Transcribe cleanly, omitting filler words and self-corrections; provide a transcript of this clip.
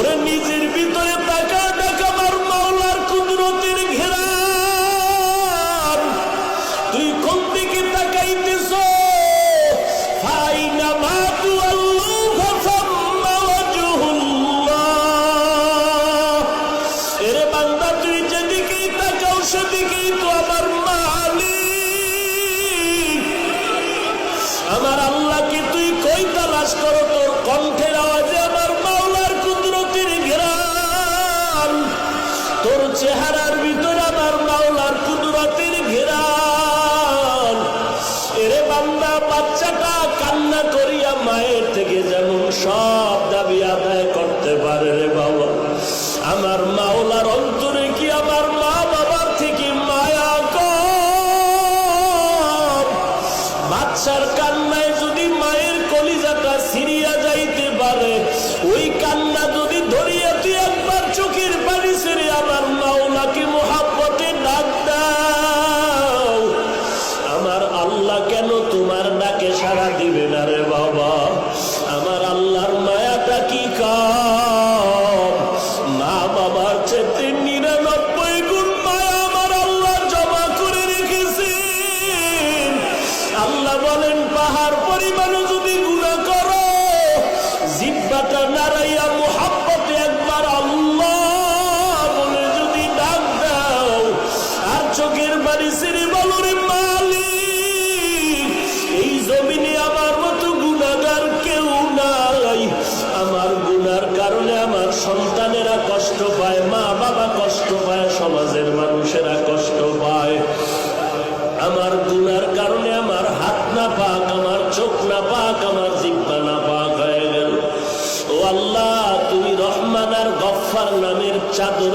ওরে নিজের ভিতরে তাকা দেখা আমার মাওলার কুদরতের ঘেরান। তুই কোন দিকে তাকাইতেছ? ফাইনা মা তুআল্লু ফাসাম্মা ওয়াজহুল্লাহ। এরে বান্দা, তুই যেদিকেই তাকাও সেদিকেই তো আমার মালিক। আমার আল্লাহকে তুই কই তালাশ করো? তোর কণ্ঠের আওয়াজে আমার মাওলার কুদরতের ঘেরান। তোর চেহারার ভিতরে আমার মাওলার কুদরতের ঘেরান। এরে বান্দা, বাচ্চাটা কান্না করিয়া মায়ের থেকে যেমন সব দাবি আদায় করতে পারে রে বাবা, আমার মাওলার অন্তরে কি আমার মা বাবার থেকে মায়া কম? বাচ্চার কান্নায় যদি মায়ের কলিজাটা ছিঁড়িয়া যাইতে পারে, ওই কান্না যদি ধরিয়া তুই একবার চোখের পানি ছেড়ে আমার মাওলাকে মোহাব্বতে ডাক দাও, আমার আল্লাহ কেন তোমার ডাকে সাড়া দিবে না রে বাবা? আমার আল্লাহর মায়াটা কি কম? মা বাবার চেয়ে 99 গুণ মায়া আমার আল্লাহ জমা করে রেখেছেন। আল্লাহ বলেন, পাহাড় পরিমাণও যদি গুনাহ করো, জিহ্বাটা নাড়াইয়া মুহাব্বতে একবার আল্লাহ বলে যদি ডাক দাও, আর চোখের বাড়ি ছেড়ে বলো, রে মালিক, এই জমিনে আমার মতো গুনাহগার কেউ নাই। আমার গুনার কারণে আমার সন্তানেরা কষ্ট পায়, মা বাবা কষ্ট পায়, সমাজের মানুষেরা কষ্ট পায়। আমার গুনার কারণে আমার হাত না পাক, আমার চোখ না পাক, আমার জিহ্বা না পাক হয়ে গেল। ও আল্লাহ, তুমি রহমান আর গফফার নামের চাদর